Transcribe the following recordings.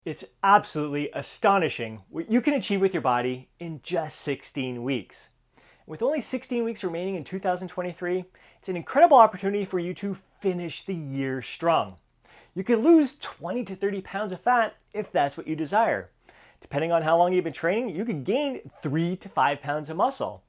It's absolutely astonishing what you can achieve with your body in just 16 weeks. With only 16 weeks remaining in 2023, it's an incredible opportunity for you to finish the year strong. You can lose 20 to 30 pounds of fat if that's what you desire. Depending on how long you've been training, you could gain 3 to 5 pounds of muscle.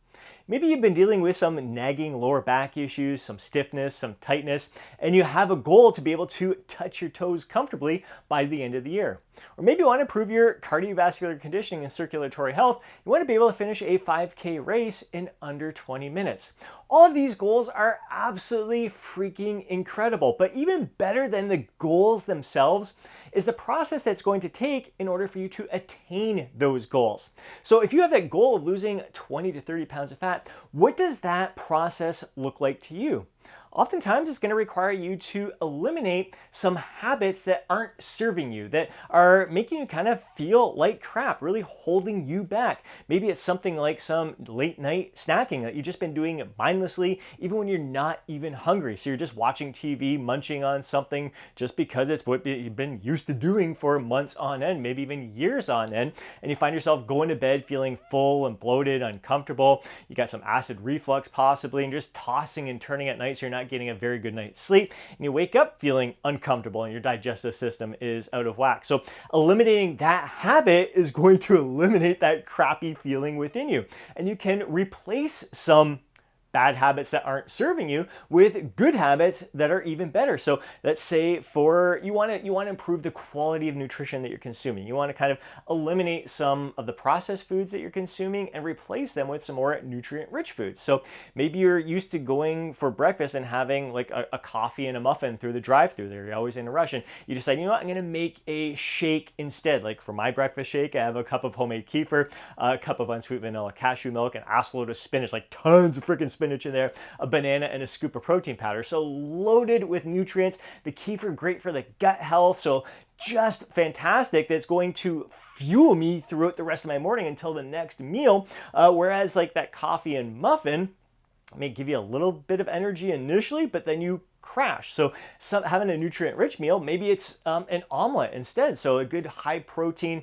Maybe you've been dealing with some nagging lower back issues, some stiffness, some tightness, and you have a goal to be able to touch your toes comfortably by the end of the year. Or maybe you want to improve your cardiovascular conditioning and circulatory health. You want to be able to finish a 5K race in under 20 minutes. All of these goals are absolutely freaking incredible, but even better than the goals themselves is the process that's going to take in order for you to attain those goals. So if you have that goal of losing 20 to 30 pounds of fat, what does that process look like to you? Oftentimes, it's going to require you to eliminate some habits that aren't serving you, that are making you kind of feel like crap, really holding you back. Maybe it's something like some late night snacking that you've just been doing mindlessly, even when you're not even hungry. So you're just watching TV, munching on something just because it's what you've been used to doing for months on end, maybe even years on end. And you find yourself going to bed feeling full and bloated, uncomfortable. You got some acid reflux possibly, and just tossing and turning at night so you're not getting a very good night's sleep, and you wake up feeling uncomfortable and your digestive system is out of whack. So eliminating that habit is going to eliminate that crappy feeling within you, and you can replace some bad habits that aren't serving you with good habits that are even better. So let's say you want to improve the quality of nutrition that you're consuming. You want to kind of eliminate some of the processed foods that you're consuming and replace them with some more nutrient-rich foods. So maybe you're used to going for breakfast and having like a coffee and a muffin through the drive-thru there. You're always in a rush, and you decide, you know what, I'm going to make a shake instead. Like for my breakfast shake, I have a cup of homemade kefir, a cup of unsweetened vanilla cashew milk, an assload of spinach, like tons of freaking spinach in there, a banana, and a scoop of protein powder. So loaded with nutrients. The kefir, great for the gut health. So just fantastic. That's going to fuel me throughout the rest of my morning until the next meal. Whereas like that coffee and muffin may give you a little bit of energy initially, but then you crash. So having a nutrient-rich meal, maybe it's an omelet instead. So a good high protein,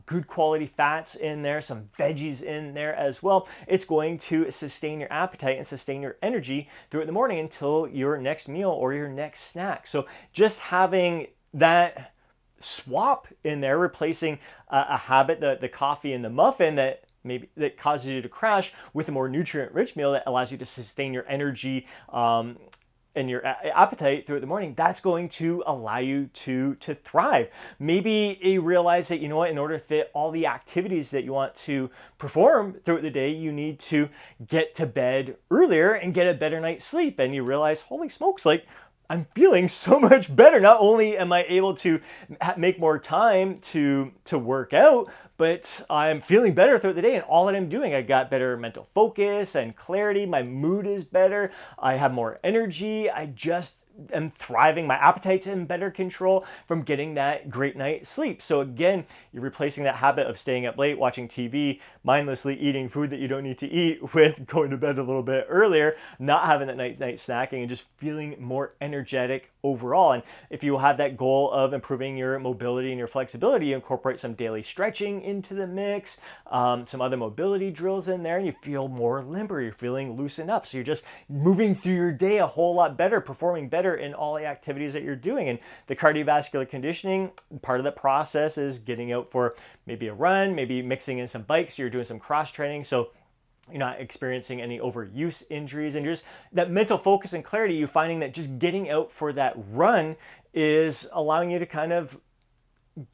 good quality fats in there, some veggies in there as well. It's going to sustain your appetite and sustain your energy throughout the morning until your next meal or your next snack. So just having that swap in there, replacing a habit, the coffee and the muffin that causes you to crash, with a more nutrient-rich meal that allows you to sustain your energy and your appetite throughout the morning, that's going to allow you to thrive. Maybe you realize that, you know what, in order to fit all the activities that you want to perform throughout the day, you need to get to bed earlier and get a better night's sleep. And you realize, holy smokes, like I'm feeling so much better. Not only am I able to make more time to work out, but I'm feeling better throughout the day, and all that I'm doing, I got better mental focus and clarity. My mood is better. I have more energy. I just am thriving. My appetite's in better control from getting that great night's sleep. So again, you're replacing that habit of staying up late, watching TV, mindlessly eating food that you don't need to eat, with going to bed a little bit earlier, not having that night snacking, and just feeling more energetic overall. And if you have that goal of improving your mobility and your flexibility, you incorporate some daily stretching into the mix, some other mobility drills in there, and you feel more limber. You're feeling loosened up. So you're just moving through your day a whole lot better, performing better in all the activities that you're doing. And the cardiovascular conditioning, part of the process is getting out for maybe a run, maybe mixing in some bikes. So you're doing some cross training, so you're not experiencing any overuse injuries, and just that mental focus and clarity, you finding that just getting out for that run is allowing you to kind of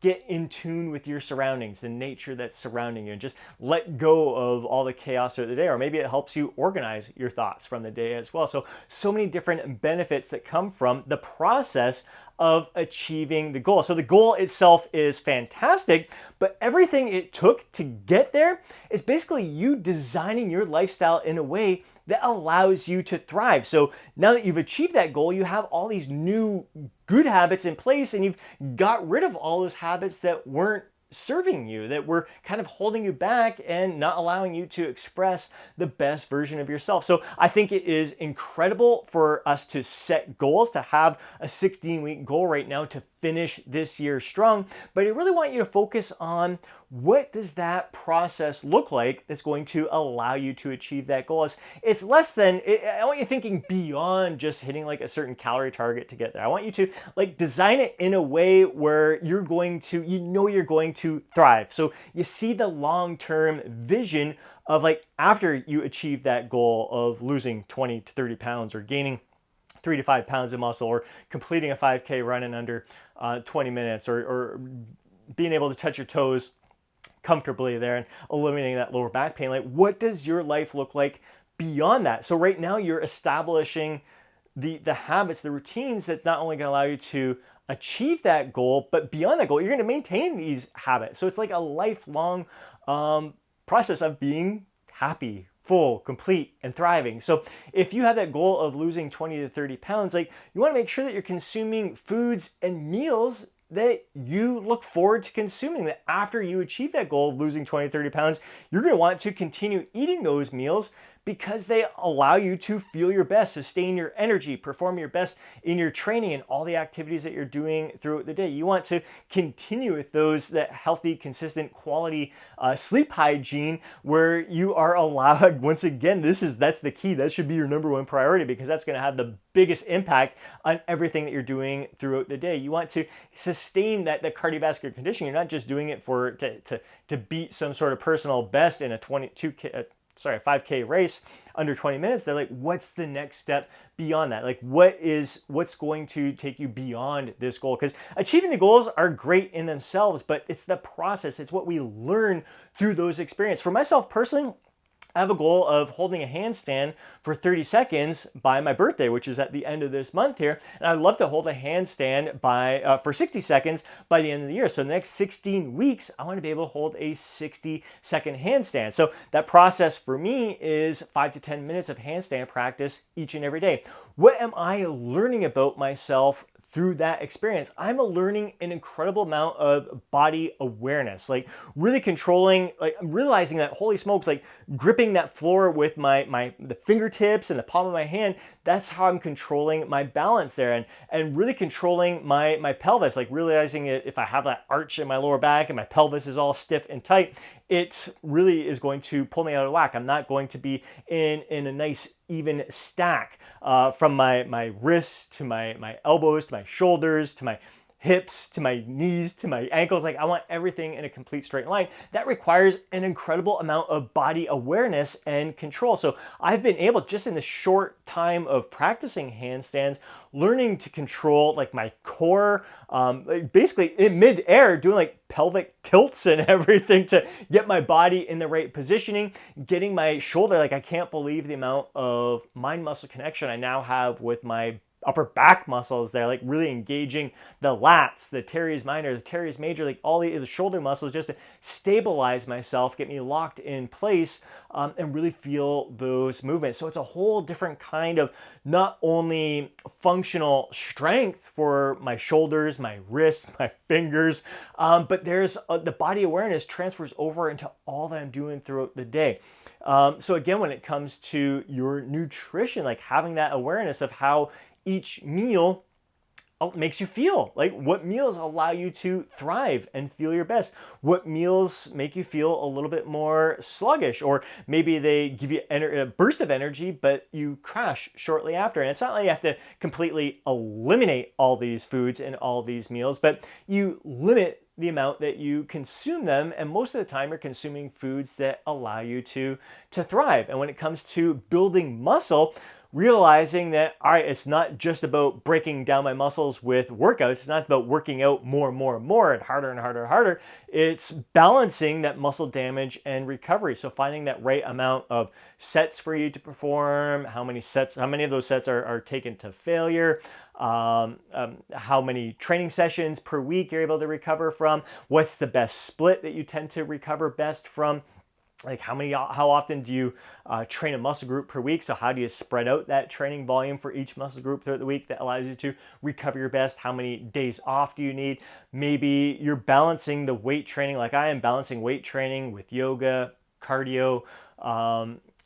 get in tune with your surroundings, the nature that's surrounding you, and just let go of all the chaos of the day. Or maybe it helps you organize your thoughts from the day as well. So many different benefits that come from the process of achieving the goal. So the goal itself is fantastic, but everything it took to get there is basically you designing your lifestyle in a way that allows you to thrive. So now that you've achieved that goal, you have all these new good habits in place, and you've got rid of all those habits that weren't serving you, that were kind of holding you back and not allowing you to express the best version of yourself. So I think it is incredible for us to set goals, to have a 16-week goal right now to finish this year strong. But I really want you to focus on what does that process look like that's going to allow you to achieve that goal. It's less than, I want you thinking beyond just hitting like a certain calorie target to get there. I want you to like design it in a way where you're going to, you're going to thrive. So you see the long-term vision of like after you achieve that goal of losing 20 to 30 pounds or gaining 3 to 5 pounds of muscle or completing a 5K run in under 20 minutes or being able to touch your toes comfortably there and eliminating that lower back pain. Like, what does your life look like beyond that? So right now you're establishing the habits, the routines that's not only going to allow you to achieve that goal, but beyond that goal, you're going to maintain these habits. So it's like a lifelong process of being happy, full, complete, and thriving. So if you have that goal of losing 20 to 30 pounds, like you want to make sure that you're consuming foods and meals that you look forward to consuming, that after you achieve that goal of losing 20 to 30 pounds, you're going to want to continue eating those meals because they allow you to feel your best, sustain your energy, perform your best in your training and all the activities that you're doing throughout the day. You want to continue with that healthy, consistent, quality sleep hygiene where you are allowed, once again, that's the key. That should be your number one priority because that's going to have the biggest impact on everything that you're doing throughout the day. You want to sustain the cardiovascular condition. You're not just doing it to beat some sort of personal best in a 5K race under 20 minutes. They're like, what's the next step beyond that? Like, what's going to take you beyond this goal? Because achieving the goals are great in themselves, but it's the process. It's what we learn through those experiences. For myself personally, I have a goal of holding a handstand for 30 seconds by my birthday, which is at the end of this month here. And I'd love to hold a handstand for 60 seconds by the end of the year. So the next 16 weeks, I want to be able to hold a 60-second handstand. So that process for me is 5 to 10 minutes of handstand practice each and every day. What am I learning about myself through that experience? I'm learning an incredible amount of body awareness, like really controlling, like I'm realizing that, holy smokes, like gripping that floor with the fingertips and the palm of my hand, that's how I'm controlling my balance there and really controlling my pelvis, like realizing if I have that arch in my lower back and my pelvis is all stiff and tight, it really is going to pull me out of whack. I'm not going to be in a nice even stack from my wrists to my elbows to my shoulders to my hips to my knees to my ankles. Like I want everything in a complete straight line. That requires an incredible amount of body awareness and control. So I've been able, just in the short time of practicing handstands, learning to control like my core, like basically in midair, doing like pelvic tilts and everything to get my body in the right positioning, getting my shoulder, like I can't believe the amount of mind muscle connection I now have with my upper back muscles there, like really engaging the lats, the teres minor, the teres major, like all the shoulder muscles, just to stabilize myself, get me locked in place, and really feel those movements. So it's a whole different kind of not only functional strength for my shoulders, my wrists, my fingers, but there's the body awareness transfers over into all that I'm doing throughout the day. So again, when it comes to your nutrition, like having that awareness of how each meal makes you feel, like what meals allow you to thrive and feel your best, what meals make you feel a little bit more sluggish, or maybe they give you a burst of energy but you crash shortly after. And it's not like you have to completely eliminate all these foods and all these meals, but you limit the amount that you consume them, and most of the time you're consuming foods that allow you to thrive. And when it comes to building muscle, realizing that, all right, it's not just about breaking down my muscles with workouts. It's not about working out more and more and more and harder and harder and harder. It's balancing that muscle damage and recovery. So finding that right amount of sets for you to perform, how many of those sets are taken to failure, how many training sessions per week you're able to recover from, what's the best split that you tend to recover best from. Like how often do you train a muscle group per week? So how do you spread out that training volume for each muscle group throughout the week that allows you to recover your best? How many days off do you need? Maybe you're balancing the weight training, like I am balancing weight training with yoga, cardio,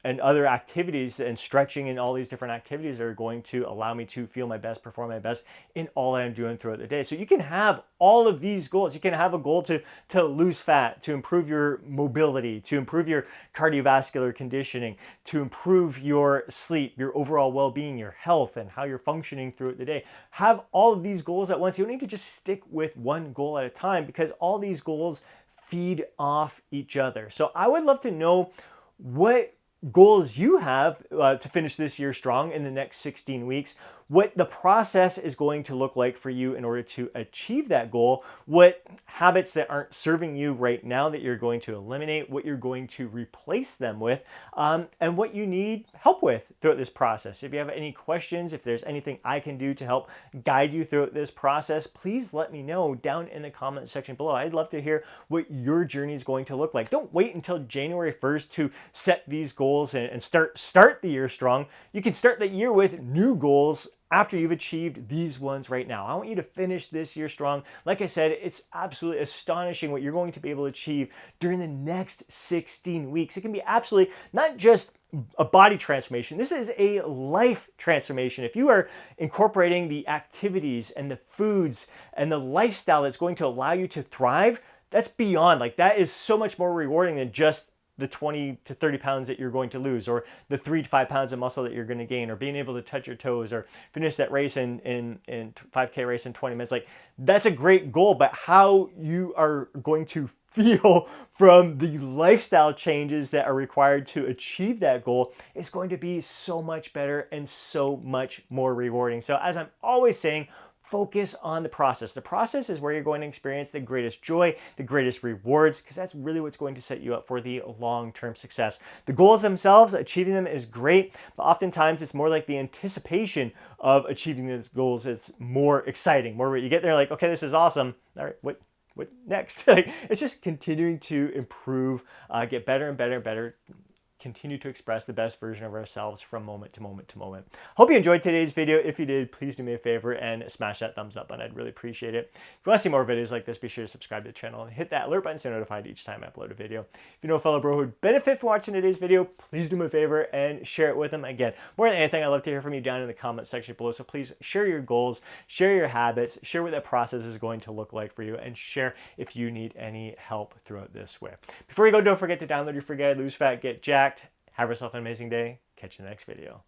other activities and stretching and all these different activities that are going to allow me to feel my best, perform my best in all that I'm doing throughout the day. So you can have all of these goals. You can have a goal to lose fat, to improve your mobility, to improve your cardiovascular conditioning, to improve your sleep, your overall well-being, your health, and how you're functioning throughout the day. Have all of these goals at once. You don't need to just stick with one goal at a time, because all these goals feed off each other. So I would love to know what goals you have to finish this year strong in the next 16 weeks, what the process is going to look like for you in order to achieve that goal, what habits that aren't serving you right now that you're going to eliminate, what you're going to replace them with, and what you need help with throughout this process. If you have any questions, if there's anything I can do to help guide you throughout this process, please let me know down in the comment section below. I'd love to hear what your journey is going to look like. Don't wait until January 1st to set these goals and start the year strong. You can start the year with new goals after you've achieved these ones right now. I want you to finish this year strong. Like I said, it's absolutely astonishing what you're going to be able to achieve during the next 16 weeks. It can be absolutely not just a body transformation. This is a life transformation. If you are incorporating the activities and the foods and the lifestyle that's going to allow you to thrive, that's beyond, like, that is so much more rewarding than just the 20 to 30 pounds that you're going to lose, or the 3 to 5 pounds of muscle that you're going to gain, or being able to touch your toes, or finish that race in 5K race in 20 minutes. Like, that's a great goal, but how you are going to feel from the lifestyle changes that are required to achieve that goal is going to be so much better and so much more rewarding. So as I'm always saying, focus on the process. The process is where you're going to experience the greatest joy, the greatest rewards, because that's really what's going to set you up for the long-term success. The goals themselves, achieving them is great, but oftentimes it's more like the anticipation of achieving those goals is more exciting. More, you get there like, okay, this is awesome. All right, what next? Like, it's just continuing to improve, get better and better and better, continue to express the best version of ourselves from moment to moment to moment. Hope you enjoyed today's video. If you did, please do me a favor and smash that thumbs up button. I'd really appreciate it. If you want to see more videos like this, be sure to subscribe to the channel and hit that alert button so you're notified each time I upload a video. If you know a fellow bro who would benefit from watching today's video, please do me a favor and share it with them. Again, more than anything, I'd love to hear from you down in the comment section below. So please share your goals, share your habits, share what that process is going to look like for you, and share if you need any help throughout this way. Before you go, don't forget to download your free guide, Lose Fat, Get Jacked. Have yourself an amazing day. Catch you in the next video.